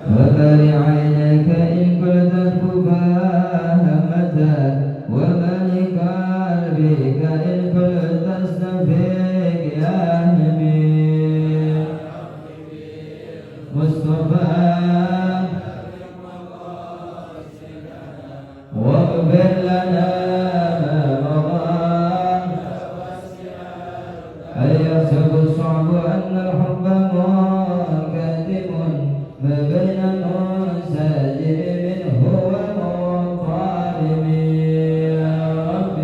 وبارك عينك إن قلت فهمت وملك قلبك إن قلت استفيق يا نبي مصطفى واغفر لنا ما مضى هل يحسب الصعب أن الحب منكتم ما بين منسجم منه ومطالب يا رب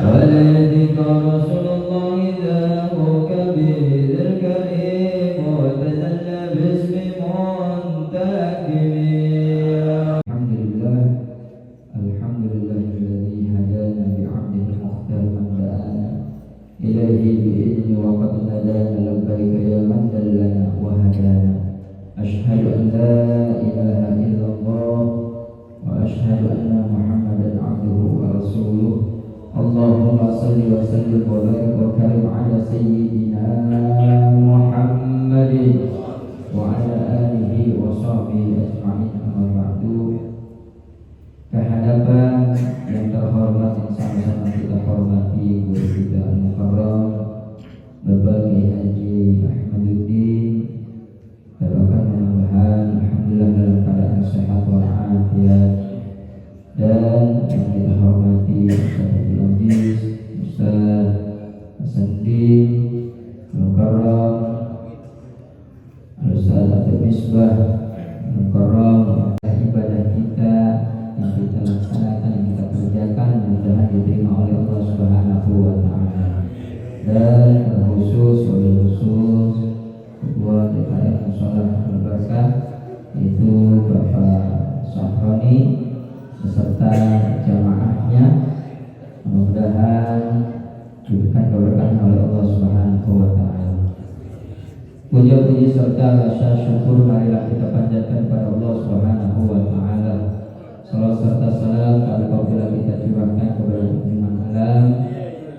ولدك رسول الله ذاك بذي الكريم وتجلى باسم منتكب الحمد لله الذي هدانا بعبده المختار من دعانا إليه بإذن وقد هدانا لبيك يا من دلنا وهدانا أشهد أن لا إله إلا الله وأشهد أن محمدا عبده ورسوله اللهم صل وسلم وبارك وكرم على سيدنا محمد وعلى آله وصحبه أجمعين أما بعد. Kehadapan yang terhormat yang sama-sama kita hormati guru kita Al-Mukarram Bapak Kiai Haji Ahmaduddin, doakan mudah-mudahan alhamdulillah dalam keadaan sehat walafiat. Dan yang kita hormati Ustaz Abdul Aziz, Ustaz Asandi Al-Mukarram, Ustaz Abdul Misbah Al-Mukarram, ibadah kita yang kita laksanakan, yang kita kerjakan mudah-mudahan diterima oleh Allah Subhanahu wa taala. Dan khusus ketua DPR Musholah Al-Barakah itu Bapak Sahroni beserta jamaahnya, mudah-mudahan diberikan keberkahan oleh Allah Subhanahu wa taala. Puja-puji serta rasa syukur marilah kita panjatkan kepada Allah Subhanahu wa taala. Salawat serta salam apabila kita curahkan kepada junjungan alam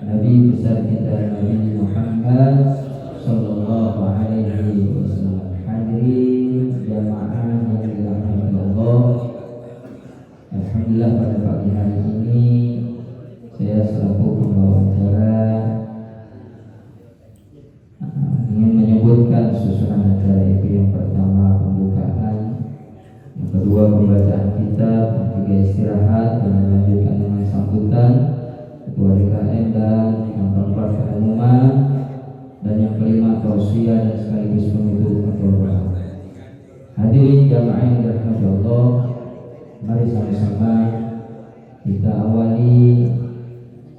Nabi besar kita Nabi Muhammad sallallahu alaihi wasallam. Hadirin jamaah yang dirahmati Allah, alhamdulillah pada pagi hari ini saya selaku pembawa acara ingin menyebutkan susunan acara itu. Yang pertama pembukaan, yang kedua pembacaan kitab, yang ketiga istirahat dan melanjutkan dengan sambutan ketua DKM, dan yang keempat pengumuman, dan yang kelima tausiah dan sekaligus penutup doa. Hadirin jamaah yang dirahmati Allah, mari sama-sama kita awali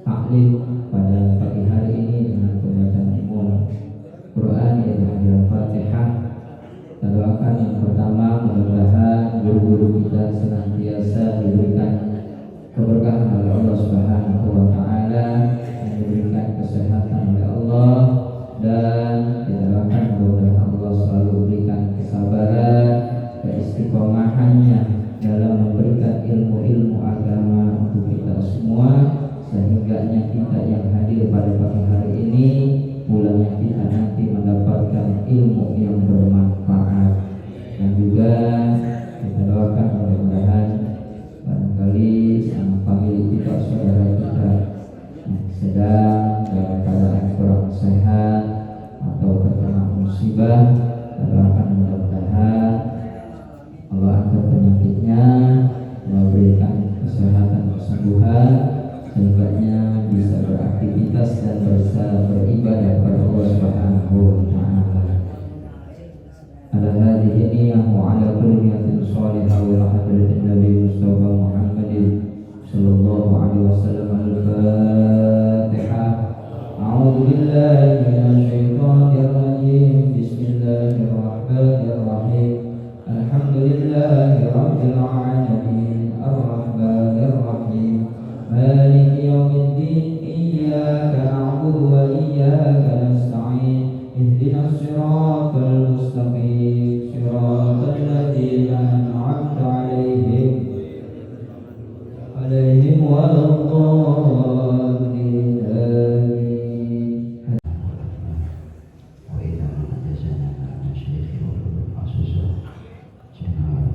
taklim pada pagi hari ini dengan pembacaan umum Quran yaitu Al-Fatihah. Kita doakan yang pertama mudah-mudahan guru-guru kita senantiasa diberikan keberkahan oleh Allah Subhanahu wa taala, diberikan kesehatan oleh Allah, dan kita doakan mudah-mudahan Allah selalu berikan kesabaran, keistiqomahannya dalam memberikan ilmu-ilmu agama untuk kita semua, sehingga kita yang hadir pada pagi hari ini pulangnya kita nanti mendapatkan ilmu yang bermanfaat. Dan juga kita doakan mudah-mudahan barangkali sama famili kita, saudara kita yang sedang dalam keadaan kurang sehat atau terkena musibah, kita doakan mudah-mudahan Allah angkat penyakitnya, memberikan kesehatan, kesembuhan, sehingga bisa beraktivitas dan bisa beribadah kepada Allah Subhanahu wa taala. Ala hadhihi niyyah wa ala kulli niyatin shalihah wa hadratin Nabi Mustafa Muhammadin sallallahu alaihi wasallam. Al-Fatihah. A'udzu billahi minasy syaithanir rajim. Bismillahirrahmanirrahim. Alhamdulillahi rabbil alamin. Ar-Rahmanir Rahim. Maliki yaumiddin. Iyyaka na'budu wa اهدنا الصراط المستقيم صراط الذين أنعمت عليهم ولا الضالين آمين. وإذا ما أجازنا من الشيخ والخصوص جنرال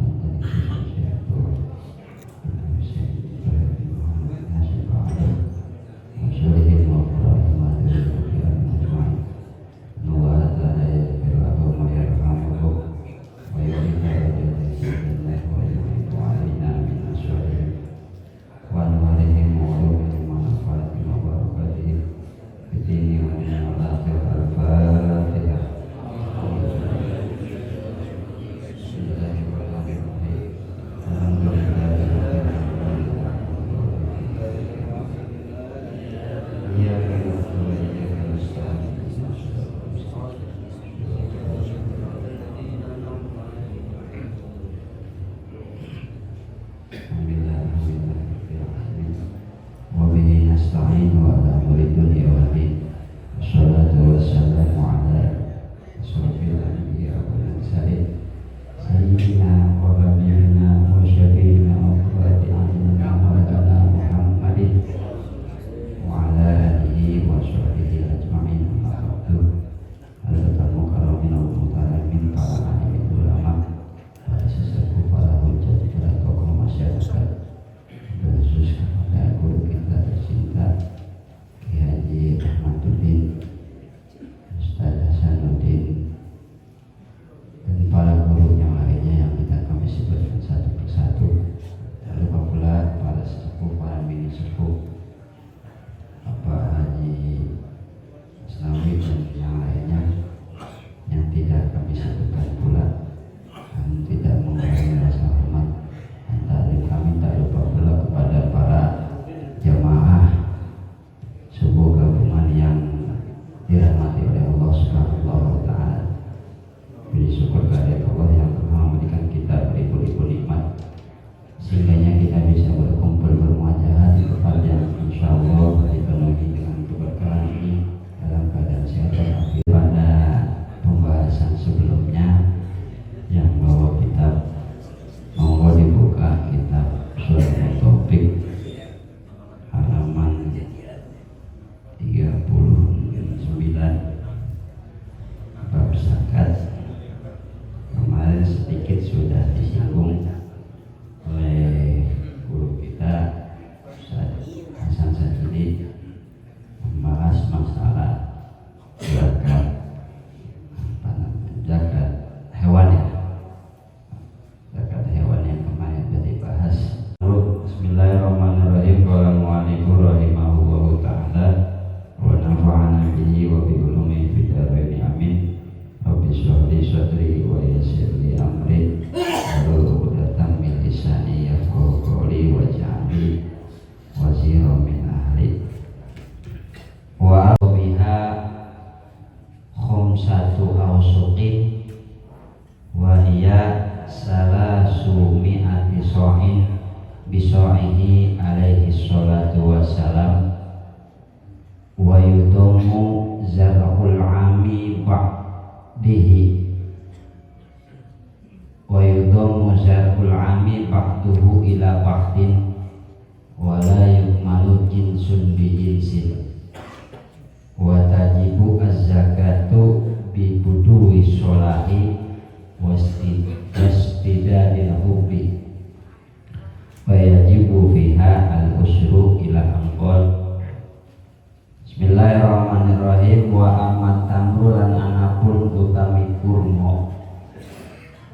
Bismillahirrahmanirrahim. Wa amat tamru lan anapun utami kurma,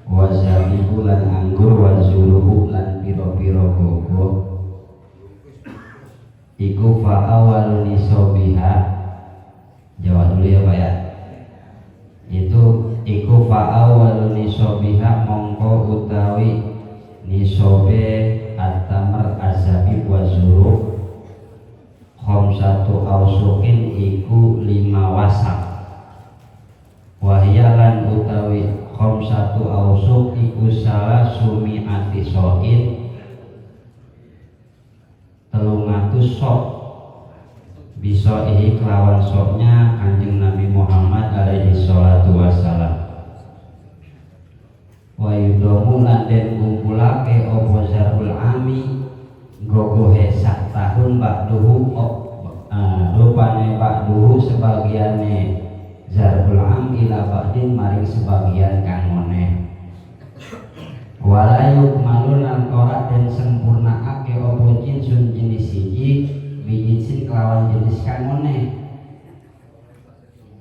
wa zabibu lan anggur, wa zuluhu lan piro-piro gogo, iku fa awal nisobiha. Jawab dulu ya Pak ya. Iku fa awal nisobiha, mongko utawi nisobe at-tamr az-zabib wa zuluh khamsatu ausukin iku 5 wasak. Wahyalan utawi khamsatu ausuk iku salah sumi ati soin 300 sok. bisa kelawan soknya Kanjeng Nabi Muhammad alaihi salatu wassalam. Wa yudomu lan den kumpulake opo zarul ami gogohe sak tahun bakduhu rupane bakduhu sebagiane zarul am ila ba'din maring sebagian kang moneh. Walayu malun lan ora den sempurnaake opo jinsun jenis siji bijinsin kelawan jenis kang moneh.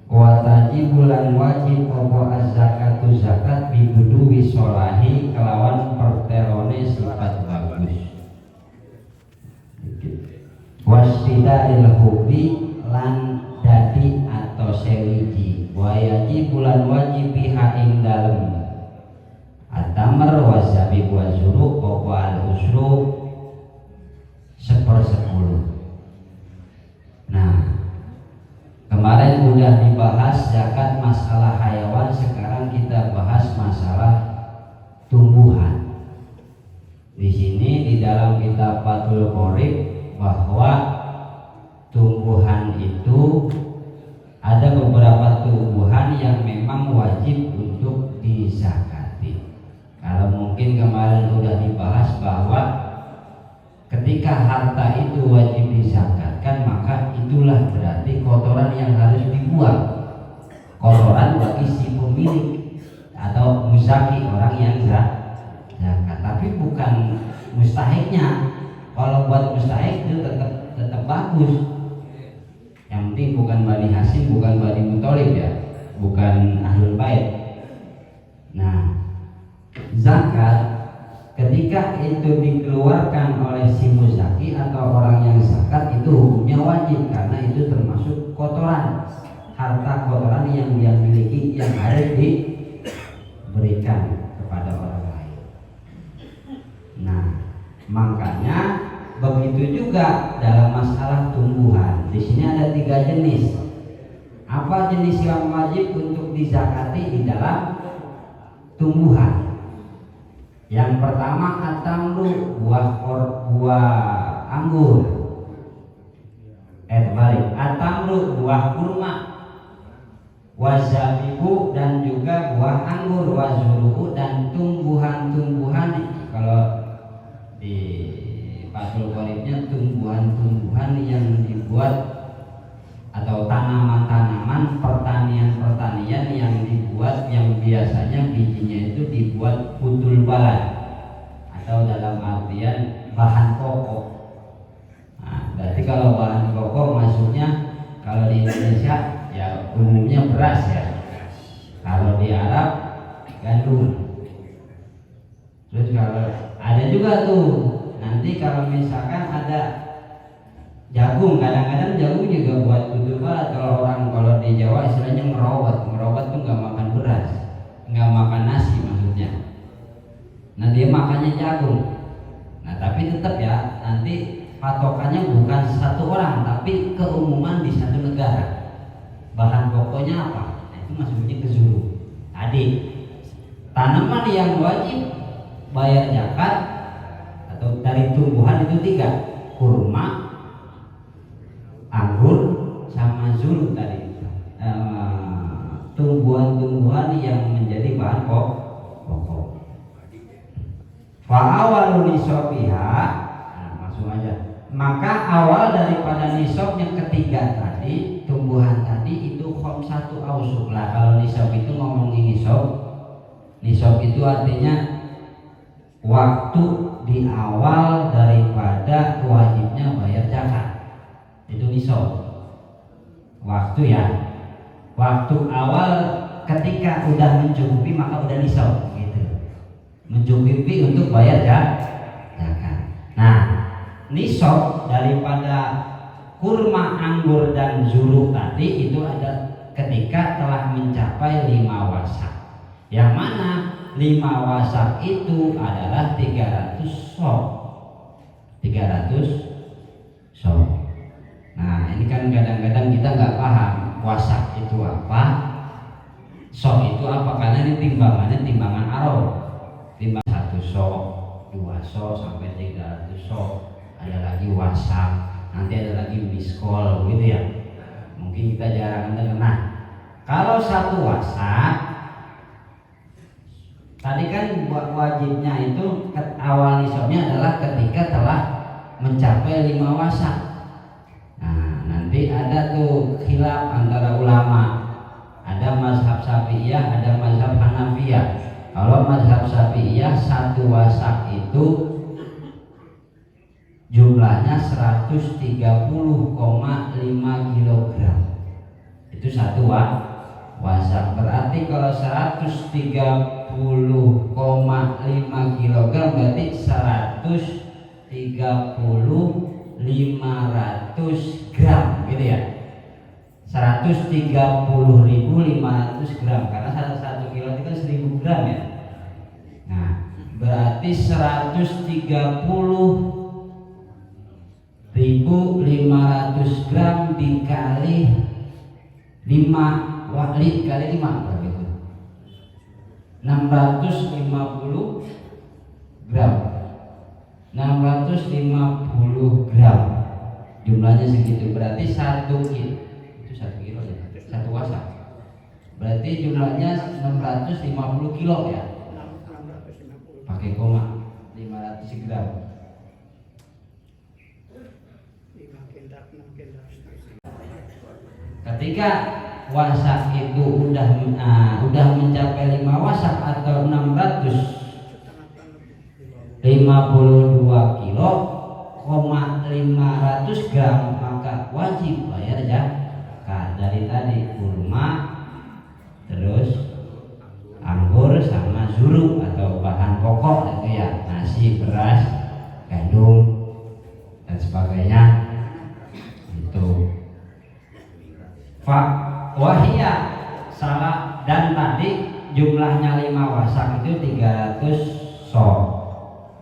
Wataji bulan wajib opo az-zakatu zakat bibudu wisolahi kelawan perterone sifat bagus. Wasfida ilhubi lan dadi atau sewiji. Wayaji bulan wajib biha ing dalem atamar wasabi wazuru opo al-usru 1/10. Nah, kemarin udah dibahas zakat masalah hayawan, sekarang kita bahas masalah tumbuhan. Di sini di dalam kitab Fathul Qorib bahwa tumbuhan itu ada beberapa tumbuhan yang memang wajib untuk dizakati. Kalau mungkin kemarin udah dibahas bahwa ketika harta itu wajib dizakatkan, maka itulah berarti kotoran yang harus dibuang. Kotoran bagi si pemilik atau muzaki, orang yang zakat, tapi bukan mustahiknya. Kalau buat mustahik itu tetap bagus. Yang penting bukan Bani Hasyim, bukan Bani Muthalib ya, bukan Ahlul Bait. Nah, zakat ketika itu dikeluarkan oleh si muzaki atau orang yang zakat itu hukumnya wajib, karena itu termasuk kotoran, harta kotoran yang dia miliki yang harus diberikan kepada orang lain. Nah, makanya begitu juga dalam masalah tumbuhan. Di sini ada 3 jenis. Apa jenis yang wajib untuk dizakati di dalam tumbuhan? Yang pertama atamru, buah anggur. Balik, atamru buah kurma, wazabibu dan juga buah anggur, wazuruhu dan tumbuhan-tumbuhan. Kalau di Fathul Qoribnya tumbuhan-tumbuhan yang dibuat atau tanaman-tanaman pertanian-pertanian yang dibuat, yang biasanya bijinya itu dibuat putul balad atau dalam artian bahan pokok. Nah, berarti kalau bahan pokok maksudnya kalau di Indonesia ya umumnya beras ya, kalau di Arab gandum. Terus kalau ada juga tuh nanti kalau misalkan ada jagung, kadang-kadang jagung juga buat putul balad. Kalau di Jawa istilahnya merawat tuh nggak makan beras, nggak makan nasi maksudnya. Nah dia makannya jagung. Nah tapi tetap ya nanti patokannya bukan satu orang, tapi keumuman di satu negara. Bahan pokoknya apa? Nah, itu masuknya ke zuru. Tadi tanaman yang wajib bayar zakat atau dari tumbuhan itu 3, kurma, anggur, sama zuru tadi. Tumbuhan-tumbuhan yang menjadi bahan pokok. Fa'awalu nisobiha, nah langsung aja. Maka awal daripada nisab yang ketiga tadi, tumbuhan tadi itu khamsatu ausuk lah. Kalau nisab itu ngomongin nisab itu artinya waktu di awal daripada wajibnya bayar zakat. Itu nisab. Waktu ya. Waktu awal ketika udah mencukupi maka udah nisab gitu. Mencukupi untuk bayar zakat. Nah, nisab daripada kurma, anggur dan zuru tadi itu ada ketika telah mencapai 5 wasak. Yang mana 5 wasak itu adalah 300 sok. 300 sok. Nah ini kan kadang-kadang kita nggak paham wasak itu apa, sok itu apa, karena ini timbangannya timbangan arau, timbang 1 sok, 2 sok sampai 300 sok, ada lagi wasak. nanti ada lagi miss call gitu ya, mungkin kita jarang dengar. Nah, kalau satu wasak tadi kan wajibnya itu awal nisabnya adalah ketika telah mencapai 5 wasak. Nah, nanti ada tuh khilaf antara ulama, ada mazhab Syafi'iyah, ada mazhab Hanafiyah. Kalau mazhab Syafi'iyah satu wasak itu jumlahnya 130,5 kg. Itu satu wasak. Berarti kalau 130,5 kg berarti 130.500 gram gitu ya. 130.500 gram karena satu kilo itu kan 1000 gram ya. Nah, berarti 130.500 gram dikali 5 kali 5 berapa itu? 650 gram. 650 gram. Jumlahnya segitu. Berarti 1 kilo. Itu 1 kilo ya. 1 wasak. Berarti jumlahnya 650 kilo ya. Pakai koma 500 gram. Ketika wasak itu udah mencapai 5 wasak atau 652 kilo, 500 gram, maka wajib bayar zakat. Dari tadi kurma, terus anggur sama zuruk atau bahan pokok itu ya, nasi, beras, gandum dan sebagainya. Itu wahia salah, dan tadi jumlahnya 5 wasak itu 300 sok.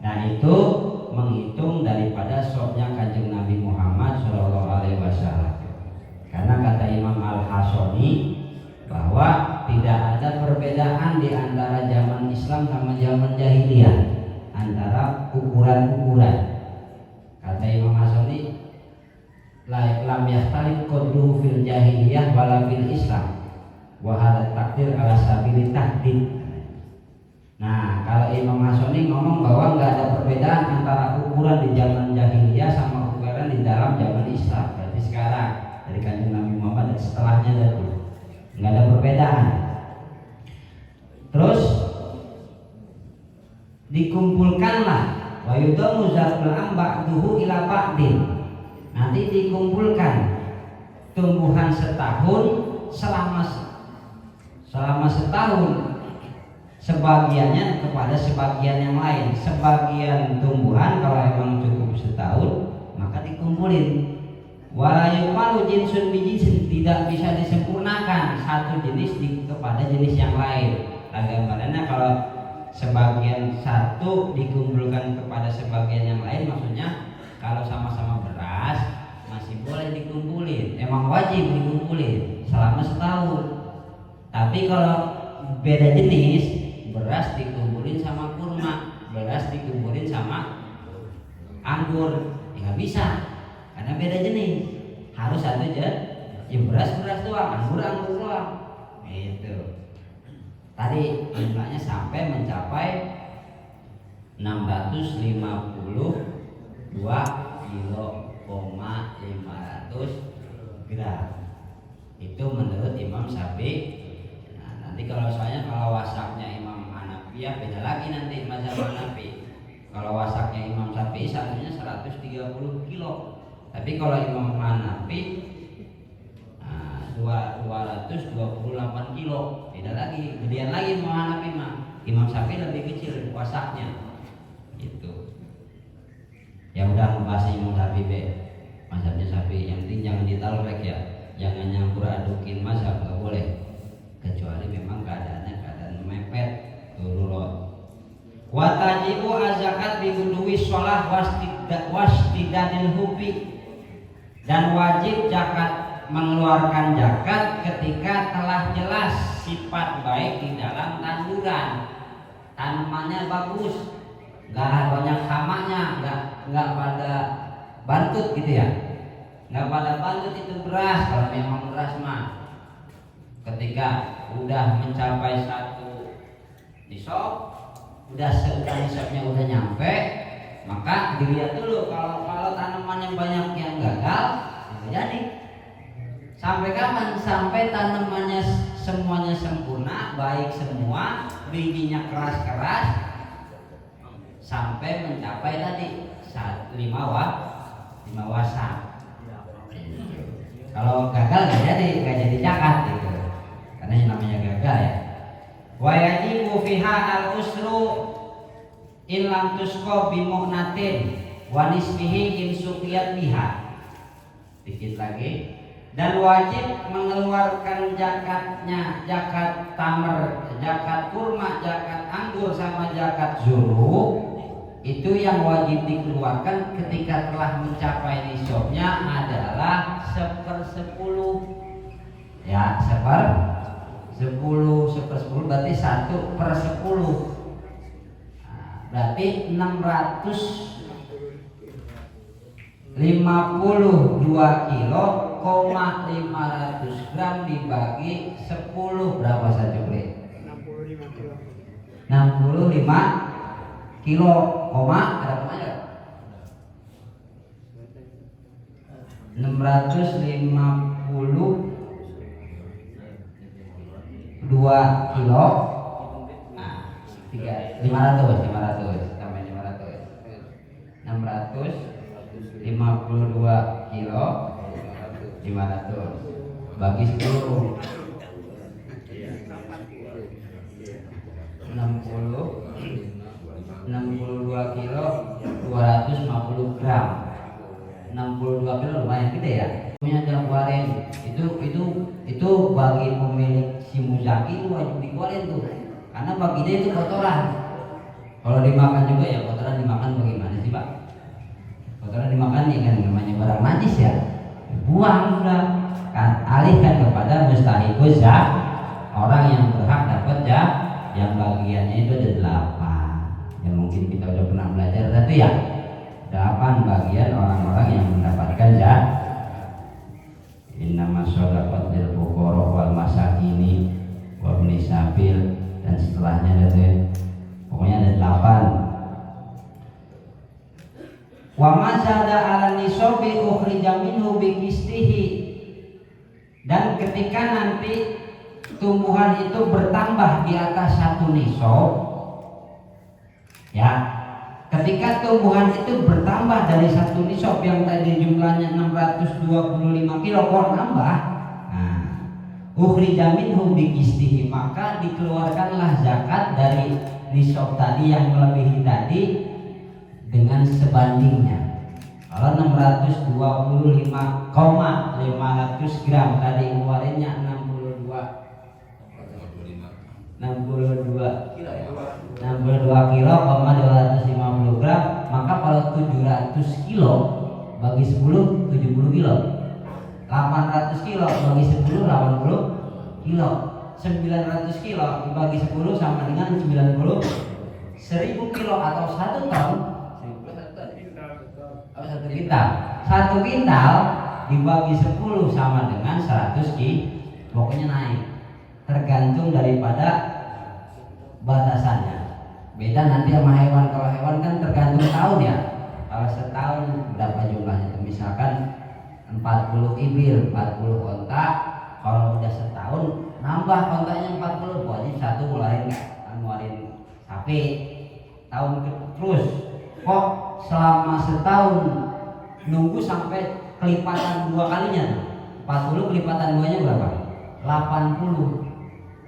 Nah itu menghitung daripada soknya Kanjeng Nabi Muhammad SAW. Karena kata Imam Al-Hasoni bahwa tidak ada perbedaan di antara zaman Islam sama zaman jahiliyah, antara ukuran-ukuran. Kata Imam Hasoni, lam yahtalif qadruhu fil jahiliyah wala fil Islam wa hadha takdir ala sabili tahdid. Nah, kalau Imam Hasoni ngomong bahwa nggak ada perbedaan antara ukuran di zaman jahiliyah sama ukuran di dalam zaman Islam. Berarti sekarang dari Kanjeng Nabi Muhammad dan setelahnya itu nggak ada perbedaan. Terus dikumpulkanlah wa yudamu zakul ba'duhu ila ba'din. Nanti dikumpulkan tumbuhan setahun selama setahun, sebagiannya kepada sebagian yang lain. Sebagian tumbuhan kalau emang cukup setahun maka dikumpulin. Wala yuqalu jinsun bijinsin, tidak bisa disempurnakan satu jenis kepada jenis yang lain. Gambarannya kalau sebagian satu dikumpulkan kepada sebagian yang lain, maksudnya kalau sama-sama beras masih boleh dikumpulin, emang wajib dikumpulin selama setahun. Tapi kalau beda jenis, beras dikumpulin sama kurma, beras dikumpulin sama anggur, nggak bisa karena beda jenis. Harus satu aja, ya beras doang, anggur doang. Itu tadi jumlahnya sampai mencapai 652 kilo 500 gram. Itu menurut Imam Syafi'i. Nah, nanti kalau wasaknya Imam Hanafi ya beda lagi nanti mazhab Hanafi. Kalau wasaknya Imam Syafi'i satunya 130 kilo. Tapi kalau Imam Hanafi 228 kilo. Beda lagi, gedean lagi Imam Hanafi mah. Imam Syafi'i lebih kecil wasaknya. Itu. Ya udah membahas Imam Syafi'i be. Mazhabnya Syafi'i, yang penting jangan ditalrek ya. Jangan nyampur adukin mazhab, nggak boleh. Kecuali memang keadaan mepet turun. Wa tajibu azakat bi budwi shalah wastidadil hubi, dan wajib zakat mengeluarkan zakat ketika telah jelas sifat baik di dalam tanduran. Tanamannya bagus, nggak banyak hamanya, nggak pada bantut gitu ya. nggak pada bantut itu beras. Kalau memang beras mah ketika udah mencapai 1 nisab, udah nisabnya udah nyampe, maka dilihat dulu. Kalau tanamannya banyak yang gagal, bisa jadi. Sampai kapan? Sampai tanamannya semuanya sempurna, baik semua, bijinya keras-keras, sampai mencapai tadi 5 wasa. Kalau gagal nggak jadi zakat gitu, karena yang namanya gagal ya. Wa yajibu fiha al-usru in lam tusqa bi mu'natin wa nisbihi in suqiyat biha. Dikit lagi. Dan wajib mengeluarkan zakatnya, zakat tamar, zakat kurma, zakat anggur sama zakat zuru. Itu yang wajib dikeluarkan ketika telah mencapai nisabnya adalah 1/10. Ya, 1/10 berarti 1/10. Berarti 652 kilo, 500 gram dibagi 10 berapa saja, Bre? 65 kilo. 65 kilo, ada komanya? 652 kilo. Nah, 500 tambah 500. 652 kilo 500 bagi 10 62 kilo 250 gram. 62 kilo lumayan gede ya. Punya keluarin itu bagi pemilik si muzaki itu wajib dikeluarin tuh, karena bagi dia itu kotoran. Kalau dimakan juga ya kotoran dimakan bagaimana sih Pak? Kotoran dimakan ya kan namanya barang najis ya, buang udah kan, alihkan kepada mustahiquz zakat, orang yang berhak dapat yang bagiannya itu ada 8. Yang mungkin kita udah pernah belajar tadi ya, 8 bagian orang-orang yang mendapatkan zakat. Innama shadaqat lil fuqara wal masakini wa ibni sabil, dan setelahnya ada pokoknya ada 8. Wa mazada ala nisabi ukhrija minhu biqistihi, dan ketika nanti tumbuhan itu bertambah di atas 1 nisab ya, ketika tumbuhan itu bertambah dari 1 nisab yang tadi jumlahnya 625 kilo kok nambah, nah ukhrija minhu biqistihi, maka dikeluarkanlah zakat dari nisab tadi yang melebihi tadi dengan sebandingnya. Kalau 625,500 gram tadi keluarinnya 62 kilo, 250 gram, maka kalau 700 kilo bagi 10 70 kilo, 800 kilo bagi 10 80 kilo, 900 kilo dibagi 10 sama dengan 90, 1000 kilo atau 1 ton, 1 kintal. 1 kintal dibagi 10 sama dengan 100 kilo, pokoknya naik, tergantung daripada batasannya. Beda nanti sama hewan. Kalau hewan kan tergantung tahun ya. Kalau setahun berapa jumlahnya? Misalkan 40 ibil, 40 onta. Kalau udah setahun nambah ontanya 40, wajib 1 ngeluarin sapi. Tahun terus kok selama setahun nunggu sampai kelipatan 2 kalinya tuh. 40 kelipatan 2-nya berapa? 80.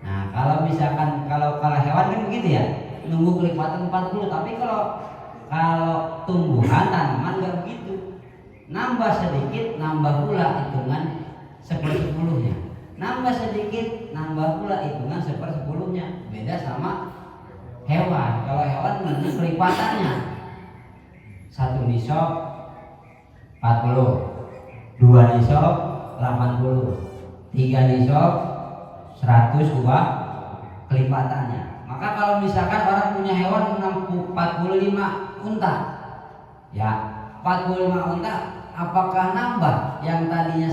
Nah, kalau misalkan kalau hewan kan begitu ya, nunggu kelipatan 40, tapi kalau tumbuhan tanaman nggak begitu. Nambah sedikit, nambah pula hitungan 1/10-nya. Nambah sedikit, nambah pula hitungan 1/10-nya. Beda sama hewan. Kalau hewan nunggu kelipatannya. 1 nisab 40, 2 nisab 80, 3 nisab 100 kelipatannya. Maka kalau misalkan orang punya hewan 45 unta ya, 45 unta apakah nambah? Yang tadinya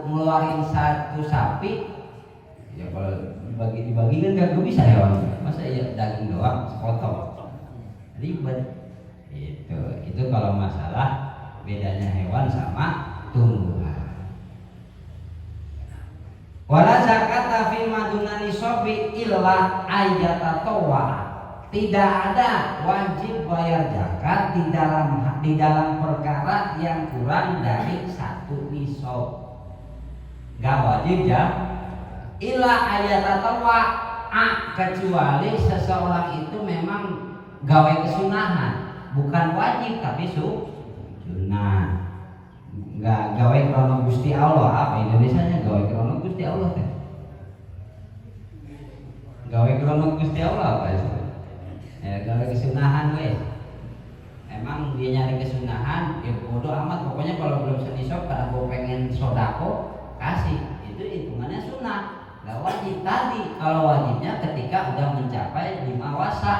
ngeluarin satu sapi, ya kalau dibagi kan gak bisa hewan. Masa ya daging doang sepotong, ribet. Itu kalau masalah bedanya hewan sama tumbuhan. Wala zakata fi madunani sobi illa ayyatatawa. Tidak ada wajib bayar zakat di dalam perkara yang kurang dari 1 nisab. Gak wajib ya. Illa ayyatatawa, kecuali seseorang itu memang gawe kesunahan, bukan wajib tapi sunnah. Gak gawe krono Gusti Allah, apa Indonesianya gawe krono Gusti Allah teh. Gawe krono Gusti Allah apa itu? Ya gawe kesunahan weh. Emang dia nyari kesunahan, ya bodo amat pokoknya kalau belum senisab karena gue pengen sodako kasih, itu hitungannya sunnah, gak wajib. Tadi kalau wajibnya ketika udah mencapai 5 wasa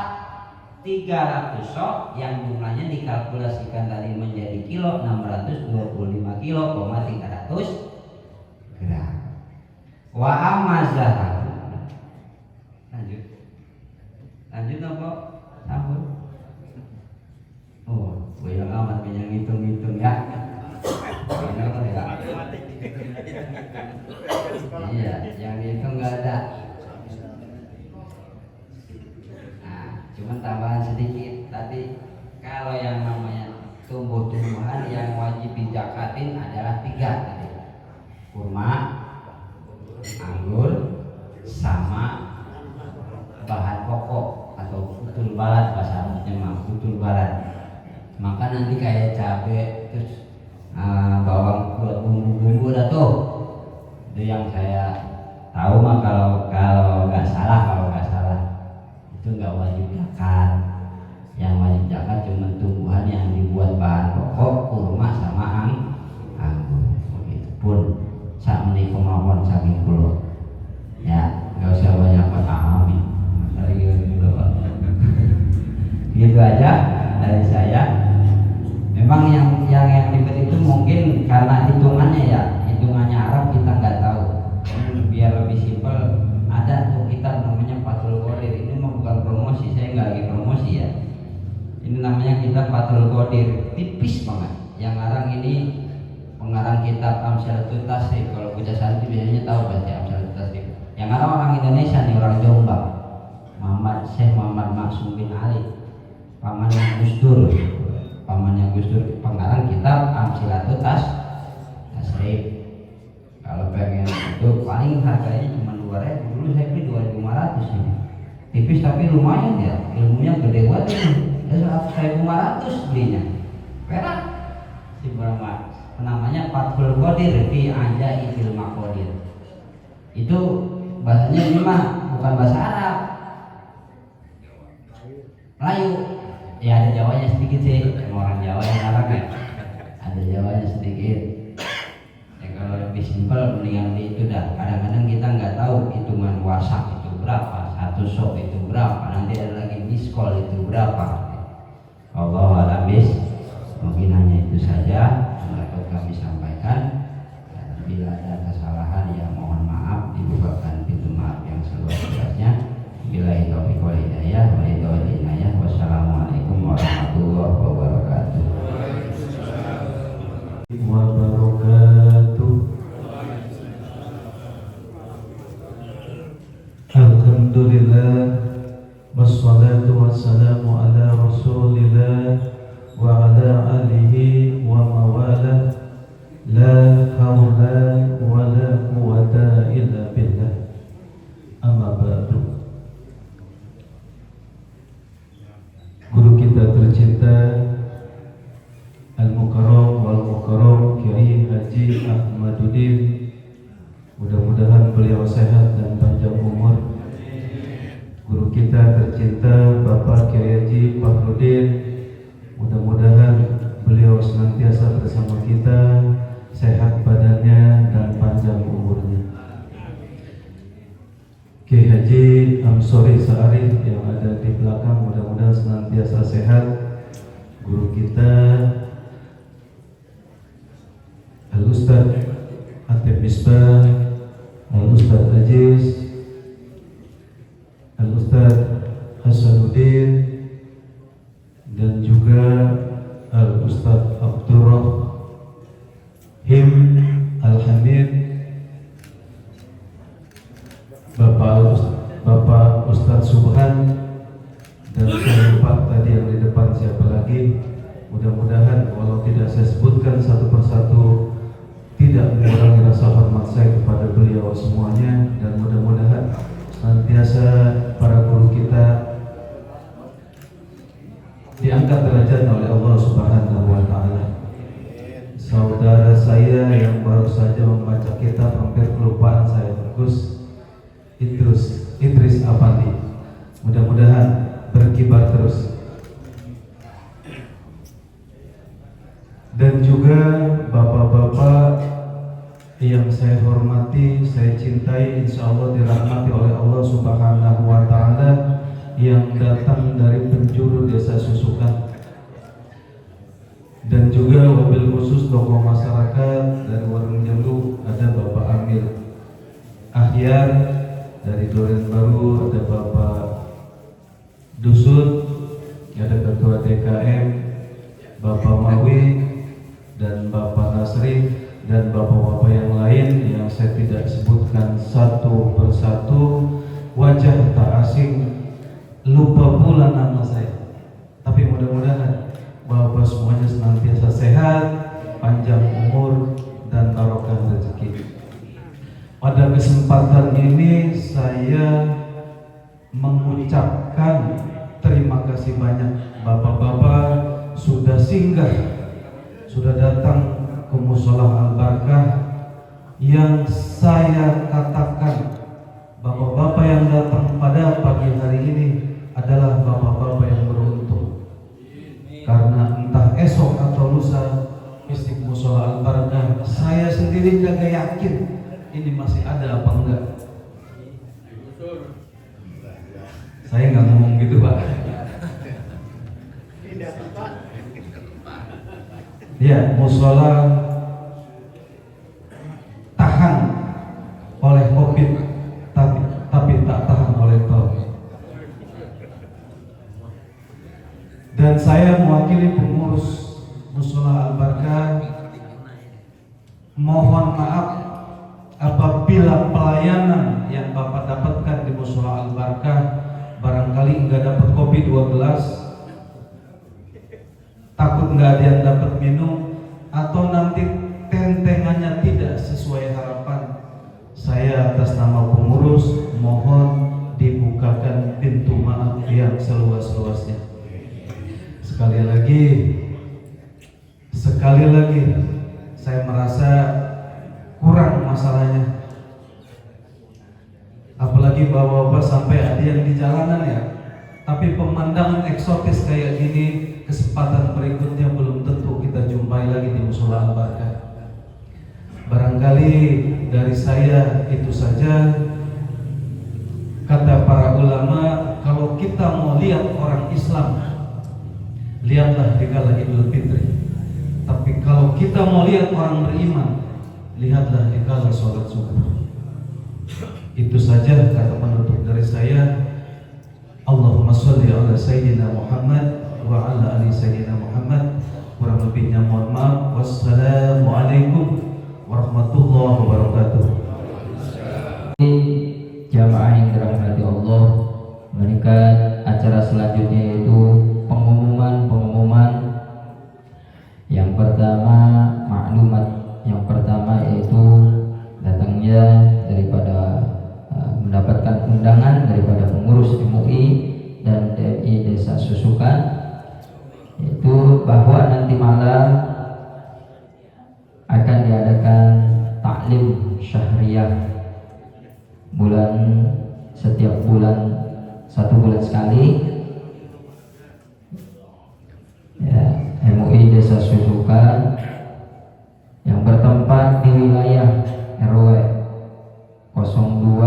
300 sok yang jumlahnya dikalkulasikan tadi menjadi kilo 625 kilo, 300 gram. Wa amazah. Lanjut apa? Sahur. Oh, banyak amat yang hitung-hitung ya. Benar ya. Iya, yang dihitung nggak ada. Nah, cuman tambahan sedikit tadi, kalau yang namanya tumbuh-tumbuhan yang wajib dijakatin adalah 3 tadi: kurma, anggur, sama bahan pokok atau putul balat, bahasa Arabnya mah putul balat. Maka nanti kayak cabai terus bawang buat bumbu-bumbu dah tuh. Itu yang saya tahu mah kalau nggak salah itu nggak wajib zakat. Yang wajib zakat cuma tumbuhan yang dibuat bahan pokok, kurma sama anggur. Begitupun sak menika kemauan saking kula. Ya, nggak usah banyak pahami. Gitu aja dari saya. Memang yang ribet itu mungkin karena hitungannya Arab kita nggak tahu. Biar lebih simpel, ada tuh kitab namanya Fathul Qadir. Ini mah bukan promosi, saya nggak lagi promosi ya. Ini namanya kitab Fathul Qadir, tipis banget. Yang ngarang ini pengarang kitab Amsalatul Tasrif. Kalau baca santri biasanya tahu baca Amsalatul Tasrif. Yang ngarang orang Indonesia nih, orang Jombang, Syekh Muhammad Maksum bin Ali, pamannya Gus Dur, pengarang kitab Amsalatul Tasrif. Kalau pengen itu paling harganya cuma 2.000, dulu saya beli 2.500 ini. Tipis tapi lumayan ya, ilmunya gede banget ini. Ya 1.500 belinya. Perak. Si berapa? Namanya Fathul Qadir fi Ajaibil Maqadir. Itu bahasanya ini mah bukan bahasa Arab, Melayu. Ya ada Jawanya sedikit sih, orang Jawa yang ngarang ya. Ada Jawanya sedikit. Ya kalau lebih simpel mendingan itu dah. Kadang-kadang kita nggak tahu hitungan wasak itu berapa, 1 sok itu berapa, nanti ada lagi miskol itu berapa. Allah a'lam bishawab. Mungkin hanya itu saja yang dapat kami sampaikan. Bila ada kesalahan ya mohon maaf, dibukakan pintu maaf yang seluas-luasnya. Billahi taufiq wal hidayah wa hidayah inayah. Wassalamualaikum warahmatullahi wabarakatuh. Alhamdulillah, wassalatu wassalamu ala rasulillah wa ala alihi wa mawalah. La hawla wa la quwata illa billah. Amma ba'du. Guru kita tercinta Al-Mukarram wal Mukarram Kiai Haji Ahmaduddin, mudah-mudahan beliau sehat dan panjang umur. Guru kita tercinta Bapak Kiai Haji Fahrudin, mudah-mudahan beliau senantiasa bersama kita, sehat badannya dan panjang umurnya. Kiai Haji Amsori Sa'arif yang ada di belakang, mudah-mudahan senantiasa sehat. Guru kita Al-Ustaz Atib Misbah, Al-Ustaz Aziz, Al-Ustaz Hasanuddin, dan juga Al-Ustaz Abdurrahim Al-Hamid, Bapak Ustaz Subhan, dan saya lupa tadi yang di depan siapa lagi. Mudah-mudahan walau tidak saya sebutkan satu persatu tidak mengurangi rasa hormat saya kepada beliau semuanya, dan mudah-mudahan senantiasa para guru kita diangkat derajat oleh Allah Subhanahu wa taala. Saudara saya yang baru saja membaca kitab, hampir kelupaan saya, Gus Idris Apandi, mudah-mudahan berkibar terus. Dan juga bapak-bapak yang saya hormati, saya cintai, insya Allah dirahmati oleh Allah Subhanahu wa taala, yang datang dari penjuru desa Susukan, dan juga wabil khusus tokoh masyarakat dari Warung Jambu, ada Bapak Amir Ahyar dari Duren Baru, ada Bapak Dusut, ada Ketua DKM Bapak Mawi, dan Bapak Nasri, dan bapak-bapak yang lain yang saya tidak sebutkan satu persatu, wajah tak asing, lupa pula nama saya. Tapi mudah-mudahan bapak semuanya senantiasa sehat, panjang umur, dan barokah rezeki. Pada kesempatan ini saya mengucapkan terima kasih banyak bapak-bapak sudah singgah, sudah datang ke Mushola Al-Barkah, yang saya katakan bapak-bapak yang datang pada pagi hari ini adalah bapak-bapak yang beruntung, karena entah esok atau lusa mistik Mushola Al-Barkah saya sendiri jaga yakin ini masih ada apa enggak. Saya nggak ngomong gitu Pak. Ya, mushola tahan oleh COVID, tapi tak tahan oleh tauhid. Dan saya mewakili pengurus Mushola Al-Barkah mohon maaf apabila pelayanan yang Bapak dapatkan di Mushola Al-Barkah barangkali enggak dapat COVID-19, takut nggak ada yang dapat minum, atau nanti tentengannya tidak sesuai harapan. Saya atas nama pengurus mohon dibukakan pintu maaf yang seluas-luasnya. Sekali lagi saya merasa kurang masalahnya, apalagi bapak-bapak sampai ada yang di jalanan ya. Tapi pemandangan eksotis kayak gini, kesempatan berikutnya belum tentu kita jumpai lagi di Mushola Al-Barkah. Barangkali dari saya itu saja. Kata para ulama, kalau kita mau lihat orang Islam, lihatlah di kala Idul Fitri. Tapi kalau kita mau lihat orang beriman, lihatlah di kala sholat subuh. Itu saja kata penutup dari saya. Allahumma sholli ala Sayyidina Muhammad wa ala ali Sayyidina Muhammad. Kurang lebihnya mohon maaf. Wassalamualaikum warahmatullahi wabarakatuh. Jamaah yang dirahmati Allah, meningkat acara selanjutnya yaitu pengumuman. Yang pertama, maklumat yang pertama yaitu datangnya daripada mendapatkan undangan daripada pengurus MUI dan DMI Desa Susukan, yaitu bahwa nanti malam akan diadakan taklim syahriyah setiap bulan, 1 bulan sekali ya, MUI Desa Susukan yang bertempat di wilayah RW 02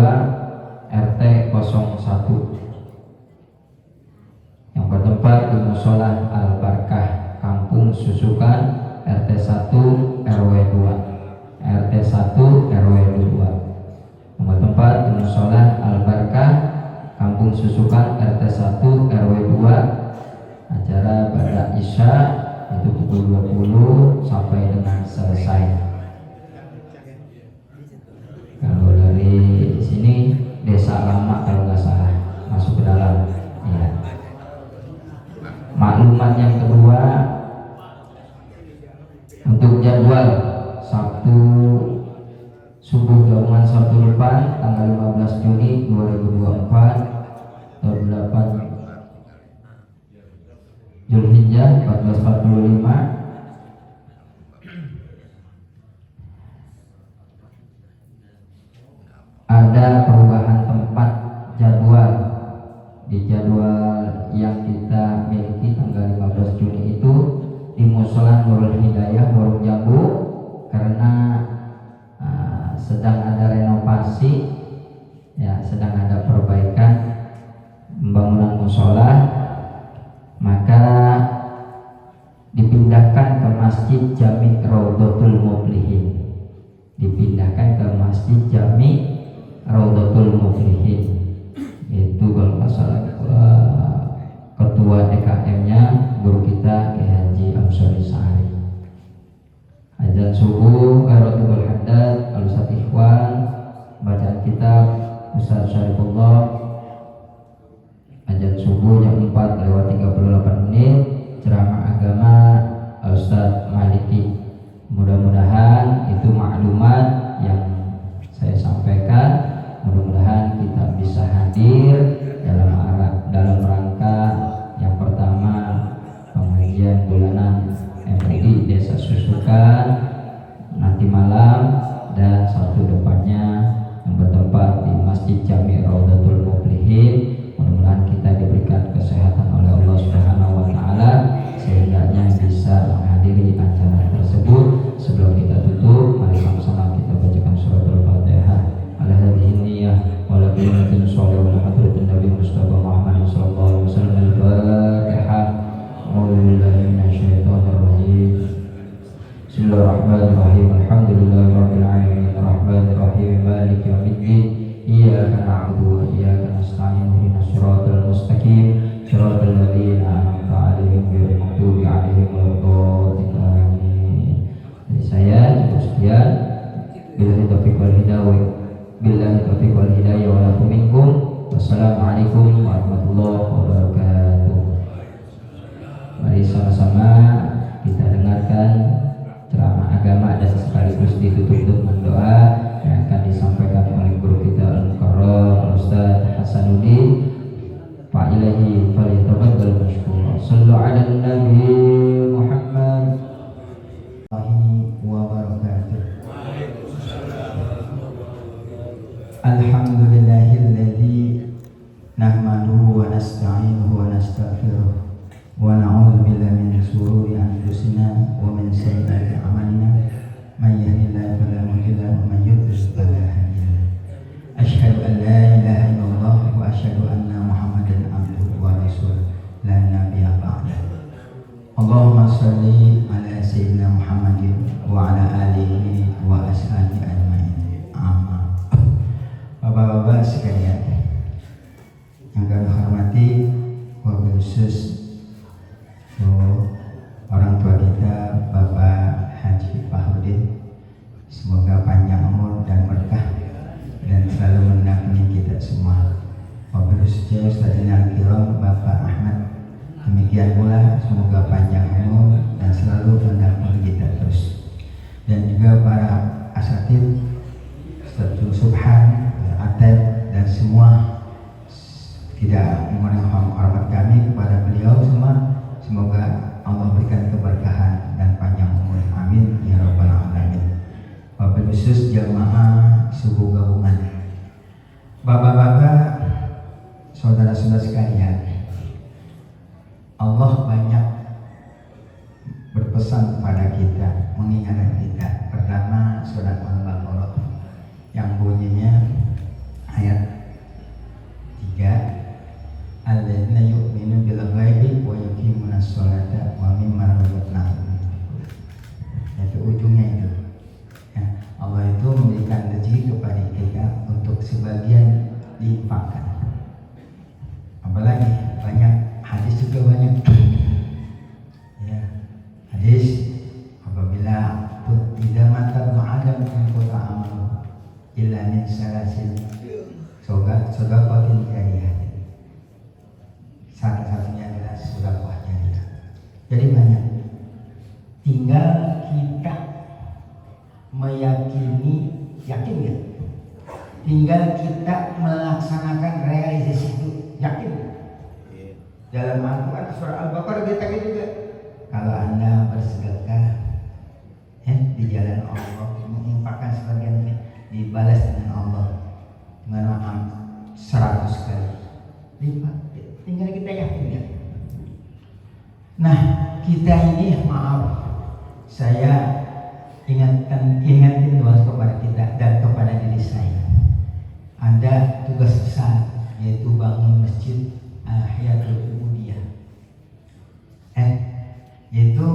RT 01 yang bertempat di Mushola Al-Barkah Kampung Susukan RT 1 RW 2 Musola Al-Barkah Kampung Susukan RT 1 RW 2. Acara pada Isya itu pukul 20 sampai dengan selesai. Kalau dari sini Desa Lama kalau nggak salah masuk ke dalam. Ya. Maklumat yang kedua untuk jadwal Sabtu subuh gabungan Sabtu depan tanggal 15 Juni 2024 tahun 8 Zulhijjah 1445 ada perubahan tempat jadwal. Di jadwal yang kita miliki tanggal 15 Juni itu di Musola Nurul Hidayah Warung Jambu, karena sedang ada renovasi, ya sedang ada perbaikan pembangunan musola, maka dipindahkan ke Masjid Jami Raudhatul Muflihin, dipindahkan ke Masjid Jami Raudhatul Muflihin. Itu kalau nggak salah ketua DKM-nya guru kita Kiai Haji Amsori Sa'ari. Azan subuh Qiraatul Haddad Al-Ustaz Ikhwan, bacaan kitab Ustaz Syarifullah. Azan subuh jam 4:38, ceramah agama Ustaz Maliki. Mudah-mudahan itu maklumat yang saya sampaikan. Mudah-mudahan kita bisa hadir dalam rangka yang pertama pengajian bulanan MPI Desa Susukan nanti malam, dan Sabtu depannya yang bertempat di Masjid Jami Raudhatul Muflihin. Mudah-mudahan kita diberikan kesehatan oleh Allah Subhanahu wa taala sehingga bisa menghadiri acara tersebut. Sebelum kita tutup, mari sama-sama kita bacakan suratul Fatihah. Ala hadhihi niyyah wa la billatin shalih wa hadratin Nabi Mustafa Muhammad sallallahu alaihi wasallam. Al-Fatihah. A'udzubillahi minasyaitonir rajim. Bismillahirrahmanirrahim. Alhamdulillahirabbil alamin. Arrahmanir rahim. Maliki yaumiddin. Iyyaka na'budu wa iyyaka nasta'in. Ihdinas siratal mustaqim. Siratal ladzina an'amta 'alaihim ghairil maghdubi 'alaihim waladdallin. Amin. Dari saya cukup sekian. Billahi taufiq wal hidayah. Billahi taufiq wal hidayah wa lakum minkum. Wassalamualaikum warahmatullahi wabarakatuh. Mari sama-sama kita dengarkan ceramah agama dan sekaligus ditutup dengan doa yang akan disampaikan oleh guru kita Al-Mukarram Ustaz Hasanuddin. Pak Ilahi falyatafaddal mashkura. Sallu ala Nabi Muhammad wa barakatuh. Alhamdulillahilladzi nahmaduhu wa nasta'inuhu wa nastaghfiruh wa na'udzu billahi min shururi anfusina wa min sayyiati a'malina. May yahdihillahu fala mudilla lahu wa may yudlil fala hadiya lahu. Asyhadu an la ilaha illallah wa asyhadu anna Muhammadan abduhu wa rasuluh la nabiyya ba'dahu. Allahumma shalli ala sayyidina Muhammadin wa ala alihi wa ashabihi ajmain. Amin. Bapak-bapak sekalian yang kami hormati, wabil khusus orang tua kita Bapak Haji Fahrudin, semoga panjang umur dan berkah dan selalu mendampingi kita semua. Wabil khususnya Ustadzina Al-Kiram Bapak Ahmad, demikian pula semoga panjang umur dan selalu mendampingi kita terus. Dan juga para asatid Ustadz Subhan, Atel, dan semua tidak mengurangi hormat kami kepada beliau semua. Semoga Allah berikan keberkahan dan panjang umur. Amin ya rabbal alamin. Wabil khusus jamaah subuh gabungan, bapak-bapak, saudara-saudara sekalian, Allah banyak berpesan kepada kita, mengingatkan kita. Pertama, surat Al-Baqarah yang bunyinya ayat 3, alladzina yu'minu bil ghaibi wa yuqimunas sholata wa mimma razaqnahum. Itu ujungnya itu. Ya, Allah itu memberikan rezeki kepada kita untuk sebagian diinfakkan. Apalagi banyak hadis juga banyak. Ya, hadis apabila tidak mata Adam kota amal illa min salasil sodakotin jariyah. Satu-satunya adalah sedekah jariyah. Jadi banyak. Tinggal kita meyakini, yakin ya? Tinggal kita melaksanakan realisasi itu, yakin? Dalam Al-Quran surah Al-Baqarah kita juga, kalau Anda bersedekah di jalan Allah, menginfakkan sebagian dibalas dengan Allah dengan 100 kali lipat. Tinggal kita yakin ya. Nah, kita ini maaf, saya ingatin doa kepada kita dan kepada diri saya. Ada tugas besar, yaitu bangun masjid Hiyatul Ubudiyah. Yaitu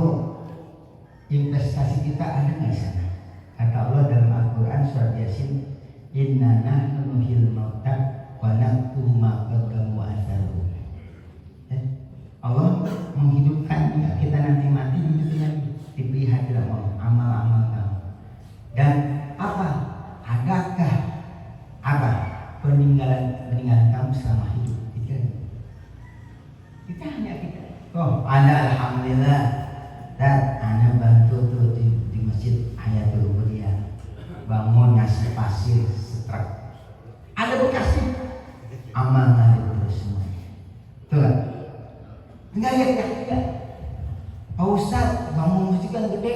investasi kita ada nggak di sana? Kata Allah dalam Al-Quran surat Yasin, Inna nahnu nuhyil mauta wa naktubu ma qaddamu wa atharuhum. Allah menghidupkan kita nanti mati di dunia diberi hadiah amal-amal kamu. Dan apa? Adakah apa peninggalan kamu selama hidup? Kita hanya kita. Oh, Anda alhamdulillah dan Anda bantu tuh di masjid Hayatul Ubudiyah bangun ngasih pasir setrak. Ada bekasnya. Amal ngalir terus semua. Betul kan? Enggak ya. Pak Ustaz, bangun masjid kan gede.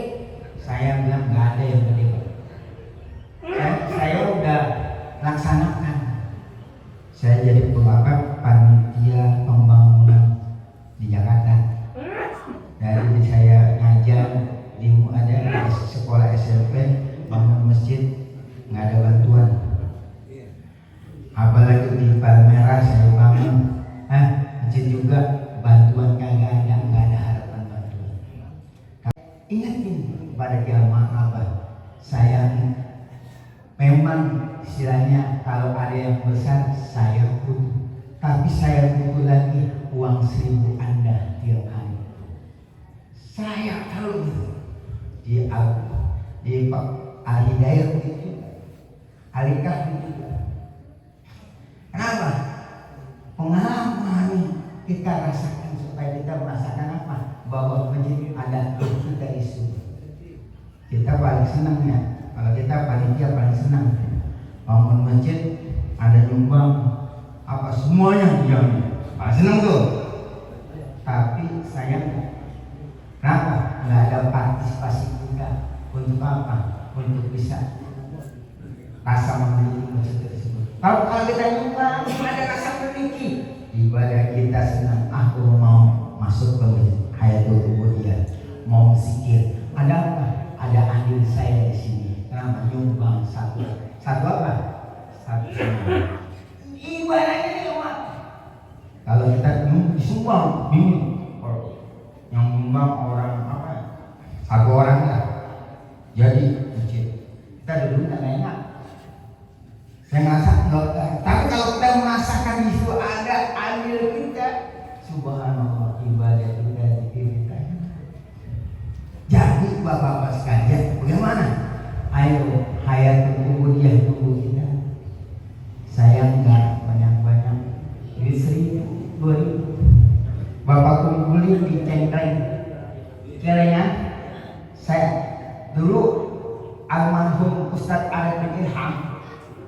Saya bilang enggak ada yang gede. Saya udah laksanakan. Saya jadi panitia pembangunan di Jakarta. Dari saya ngajar ada di sekolah SMP bangun masjid nggak ada bantuan. Apalagi di Palmerah saya bangun masjid juga bantuan kagak ada, nggak ada harapan bantuan. Ingatin kepada jamaah apa? Saya memang istilahnya kalau ada yang besar saya butuh, tapi saya butuh lagi uang 1.000 Anda tiap hari. Saya tahu di Al-Hidayah begitu, Al-Hikah begitu. Kenapa? Pengalaman kita rasakan supaya kita merasakan apa? Bahwa masjid ada kita isu. Kita paling senang ya. Kalau kita panitia paling senang bangun masjid ada nyumbang apa semuanya dijamin. Paling senang tuh. Tapi sayang kenapa nggak ada partisipasi kita untuk apa? Untuk bisa rasa memiliki masjid tersebut. Kalau kita nyumbang ada rasa memiliki, ibadah kita senang. Aku mau masuk ke Hayatul Ubudiyah, mau zikir. Ada apa? Ada andil saya di sini. Kenapa? Nyumbang satu apa? Satu ibadahnya di rumah. Kalau kita disumbang bingung. Yang nyumbang orang apa? Satu orang lah. Jadi masjid. Kita dulu nggak enak. Saya ngerasa nggak. Tapi kalau kita merasakan di situ ada andil kita, subhanallah ibadah kita kita. Jadi bapak-bapak sekalian, bagaimana? Ayo Hayatul Ubudiyah dulu kita. Saya nggak banyak-banyak, ini 1.000, 2.000. Bapak kumpulin di cengkreng. Kiranya saya dulu almarhum Ustadz Arif bin Ilham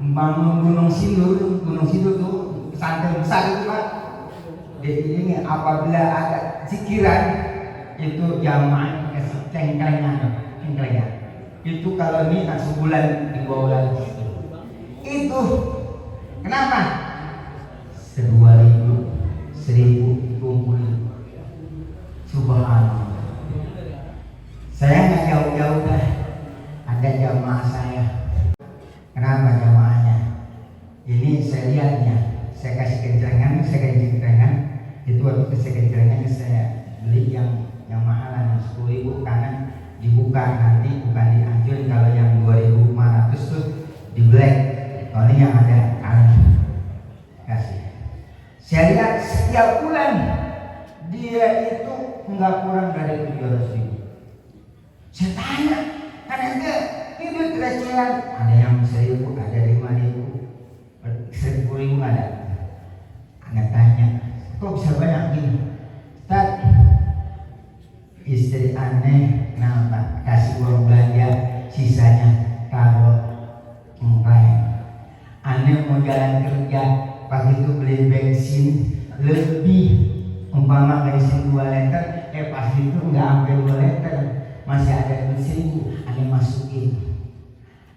membangun Gunung Sindur tuh pesantren besar itu Pak. Jadi ini apabila ada zikiran itu jamaah cengkrengan. Itu kalau ini sebulan dibawa lagi. Itu kenapa? 2.000, 1.000 kumpulin. Subhanallah. Saya nggak jauh-jauh dah. Ada jamaah saya. Kenapa jamaahnya? Ini saya lihatnya. Saya kasih kencrengan. Itu waktu saya kencrengan saya beli yang mahalan 10.000 karena dibuka nanti bukan dianjurin. Kalau yang 2.500 tuh di black. Kalau ini yang ada Saya lihat setiap bulan dia itu nggak kurang dari 700.000. Saya tanya, kan ada ini duit recehan, ada yang 1.000, ada 5.000, 10.000 ada. Anda tanya, kok bisa banyak gini? Ustaz, istri aneh kenapa kasih uang belanja, sisanya kalau aneh mau jalan kerja, pagi itu beli bensin lebih, umpama bensin 2 liter, pas itu nggak sampai 2 liter, masih ada 1.000, aneh masukin.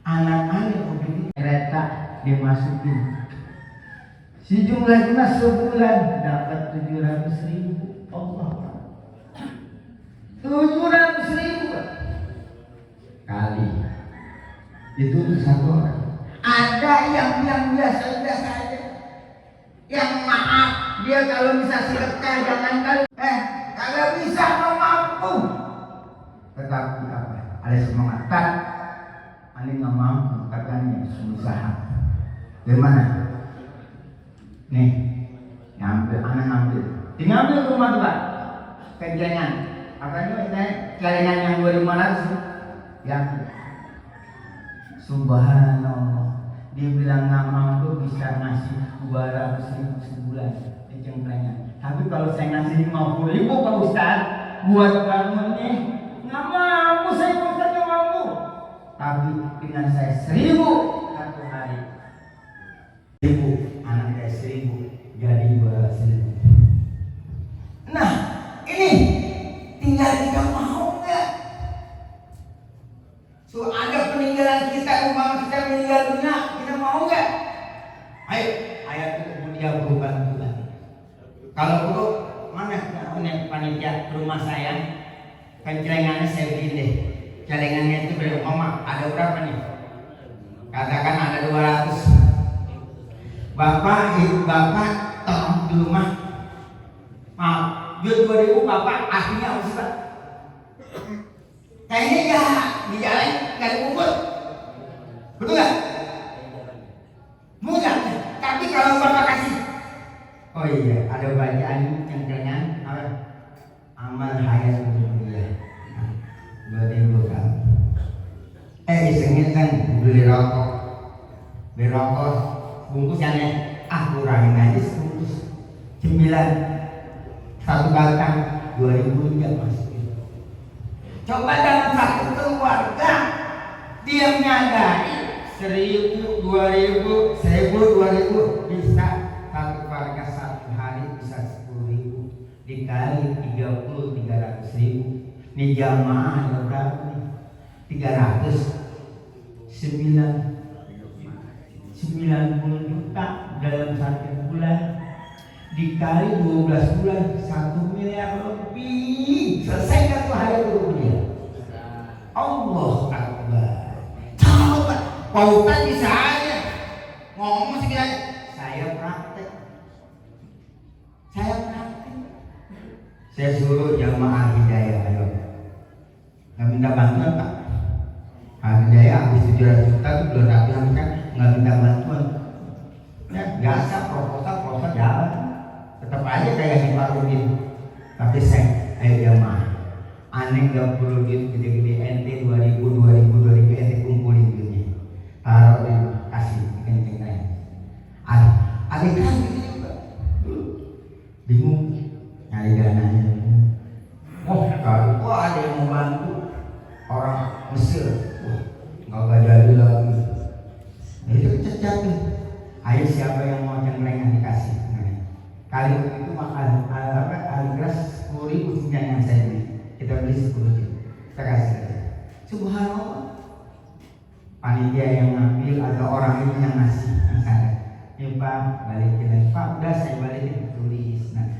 Anak aneh mau beli kereta, dia masukin. Si jumlahnya sebulan dapat 700.000. Allah, 700.000 kali itu untuk satu orang. Ada yang biasa-biasa aja, yang maaf dia kalau bisa sedekah jangankan kalau bisa mau mampu, tetapi apa? Ada semangat tak, ane nggak mampu katanya usaha. Gimana? Nih, ngambil, tinggal ambil rumah tuh Pak, kejangan. Apa itu? Celengan yang 2.500 yang subhanallah, dia bilang nggak mampu bisa ngasih 200.000 sebulan di cengkrengan. Tapi kalau saya ngasih 50.000 Pak Ustaz buat bangun nih, nggak mampu, saya Ustaz nggak mampu. Tapi dengan saya 1.000 satu hari, 1.000 anak saya 1.000 jadi 200.000. Nah ini tinggal kita mau nggak? So ada peninggalan kita, umpama kita meninggal dunia, kita mau nggak? Ayo, ayat itu kemudian berbantuan. Kalau perlu, mana panitia rumah saya, kencelengannya saya beli deh. Celengannya itu berumpama ada berapa nih? Katakan ada 200. Bapak, ibu bapak, tolong di rumah. Maaf, duit 2.000 bapak akhirnya harus Pak. Kayaknya ya di jalan nggak ada kubur, betul nggak? Mudah. Tapi kalau bapak kasih, oh iya ada bacaan cengkengan apa? Amal hayat dunia 2.000 kan. Isengnya kan beli rokok bungkusannya kurangin aja sebungkus 9, satu batang 2.000 ya Mas. Coba dalam satu keluarga dia menyadari 1.000, 2.000, 1.000, 2.000 bisa satu keluarga satu hari bisa 10.000 dikali 30, 300.000. Ini jamaah ada berapa nih? 90 juta dalam satu bulan dikali 12 bulan 1 miliar lebih. Selesai kan tuh hari itu dia. Allah Akbar. Coba Pautan bisa aja ngomong sekian. Saya praktek. Saya suruh jamaah hidayah, ayo. Nggak minta bantuan Pak. Hidayah habis 700 juta itu belum rapi kan, nggak minta bantuan. Ya biasa proposal jalan. Tetap aja kayak si Pak Rudin. Tapi saya, ayo jamaah. Aneh gak perlu duit gede-gede, ente 2.000 ente kumpulin duitnya. Taruh di kasih kenceng kaya. Adik kan gitu bingung nyari dananya. Kalau ada yang mau bantu orang Mesir, nggak jadi lagi. Itu cecat tuh. Ayo siapa yang mau cengkrengan dikasih. Kali itu makan aligras 10.000 yang saya beli. Kita beli 10 juta. Kita kasih aja. Subhanallah. Panitia yang ngambil atau orang itu yang ngasih, yang sadar. Ini Pak, balikin lagi. Pak, udah saya balikin, tulis. Nah,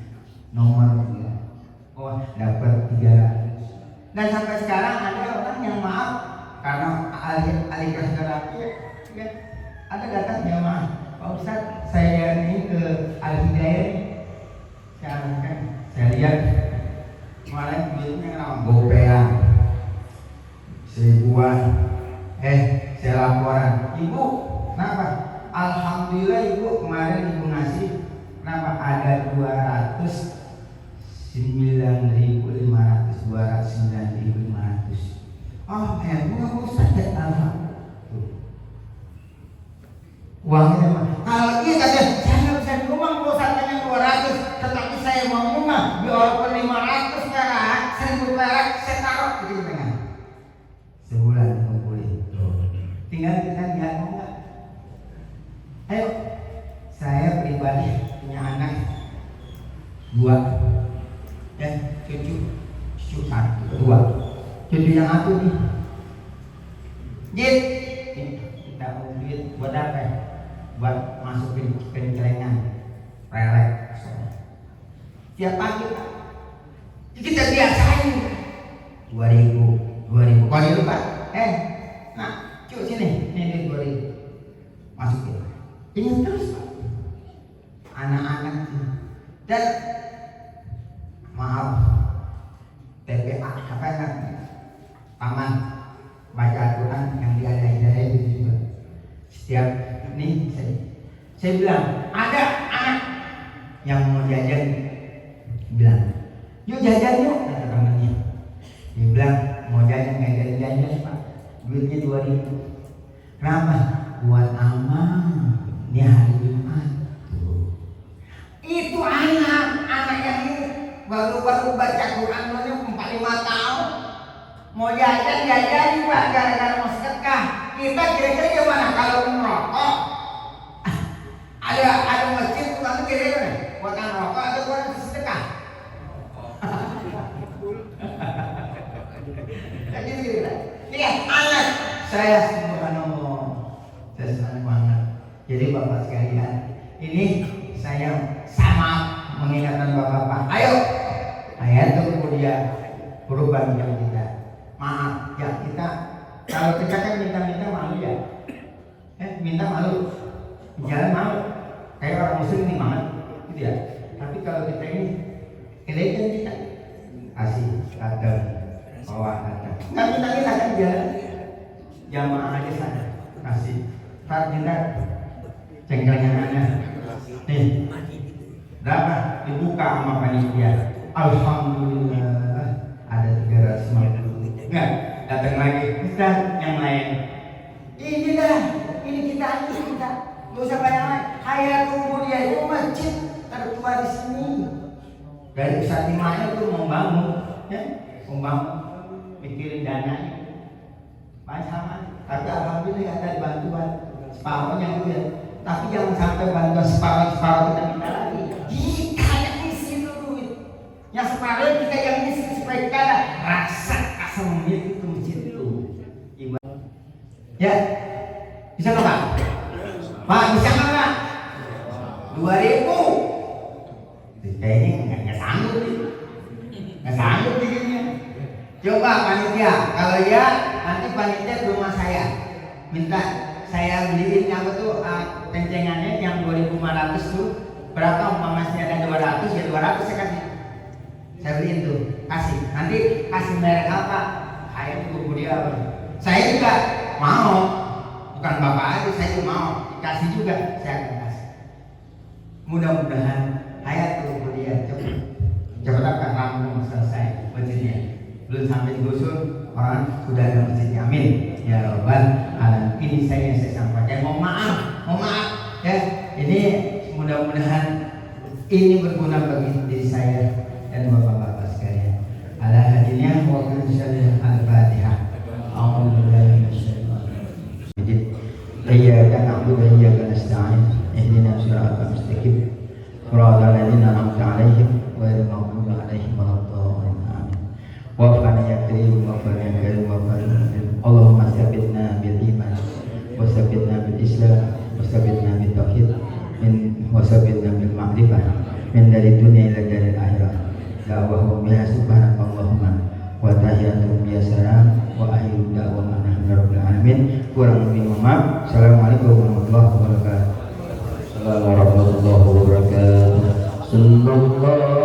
nomor juga. Oh, dapat 300. Dan sampai sekarang ada orang yang maaf karena aligras terapi ya, ada datang yang maaf. Pak Ustaz, saya ini ke Al-Hidayah. Saya lihat kemarin duitnya gopean 1.000-an. Saya laporan, Ibu, kenapa? Alhamdulillah Ibu kemarin Ibu ngasih, kenapa? Kenapa ada 209.500 Oh, bunga Ustaz ya, alhamdulillah. Uangnya mah. Kalau iya kata saya nggak bisa di rumah, kalau satunya 200, tetapi saya mau rumah, walaupun 500 perak, 1000 perak, saya taruh gitu dengan sebulan ngumpulin. Tinggal kita lihat mau nggak? Ayo, saya pribadi punya anak 2 dan cucu 1, 2. Cucu yang satu nih, Jit, kita mau duit buat apa? Buat masukin kencelengan, relek. Tiap pagi kita biasain 2.000. Kalau gitu Pak, nah, cuk sini, ini 2.000, masukin. Ingat terus Pak, anak-anak dan maaf, TPA apa namanya? Paman baca Al-Quran yang diadain itu juga. Setiap ini saya bilang ada anak yang mau jajan, bilang yuk jajan yuk, kata temannya. Dia bilang mau jajan nggak jajan Pak, duitnya 2.000. Kenapa? Buat aman, ini hari Jumat. Itu anak yang ini baru baca Quran 4-5 tahun. Mau jajan Pak, gara-gara mau sedekah. Kita kira-kira gimana kalau merokok? Ada masjid tukang kira-kira buatan rokok atau buatan sedekah? Jadi kira-kira. Lihat anak saya subhanallah, saya senang banget. Jadi Bapak sekalian, ini saya sama mengingatkan Bapak. Ayo, itu kemudian berubah yang kita. Maaf ya, kita kalau kita kan minta malu ya, minta malu, jalan malu, kayak orang muslim ini malu, gitu ya. Tapi kalau kita ini elegan kita kasih kadang, bawa kadang, nggak minta kan jalan, jamaah aja sana kasih, tak minta cengkelnya nih, berapa dibuka sama panitia, alhamdulillah ada 350. Enggak, datang lagi Ustaz yang lain. Ini kita nggak usah banyak lain. Hayatul Mulia itu masjid tertua di sini. Dari Ustaz Imanya itu membangun, mikirin dananya. Banyak sama, tapi alhamdulillah ada bantuan separuhnya itu ya. Tapi jangan sampai bantuan separuh kita minta lagi. Kita yang isi duit. Yang separuh kita yang isi supaya kita ada rasa semenit itu masjid itu. Ya, bisa nggak Pak? Pak bisa nggak Pak? 2.000. Kayaknya nggak sanggup bikinnya. Coba panitia, kalau ya nanti panitia ke rumah saya, minta saya beliin apa tuh kencengannya yang 2.500 tuh berapa? Umpamanya ada 200 ya 200 saya kasih. Saya beliin tuh, kasih. Nanti kasih merek apa? Kayak itu dia apa? Saya juga mau, bukan Bapak aja, saya juga mau dikasih juga, saya akan kasih. Mudah-mudahan hayat kemudian cepat akan rampung selesai masjidnya. Belum sampai digusur, orang sudah ada masjidnya. Amin. Ya Rabbal Alamin. Ini saya sampaikan. Mohon maaf ya. Ini mudah-mudahan ini berguna bagi diri saya dan bapak-bapak sekalian. Ala hadiniah wa qul al-Fatihah. A'udzu billahi minasyaitonir rajim. Iyyaka na'budu wa iyyaka nasta'in. Ihdinas siratal mustaqim. Shiratal ladzina an'amta 'alaihim ghairil maghdubi 'alaihim waladdallin. Amin. Wa'fana ya karim wa'fana ya karim wa'fana ya karim. Allahumma tsabbitna bil iman wa tsabbitna bil islam wa tsabbitna bil tauhid wa tsabbitna bil ma'rifah min dari dunia ila dari akhirat. Da'wahum biha subhanakallahumma wa tahiyyatuhum biha salam wa akhiru da'wana alhamdulillahi alamin. Kurang lebih mohon maaf. Assalamualaikum warahmatullahi wabarakatuh. Assalamualaikum warahmatullahi wabarakatuh. Sallallahu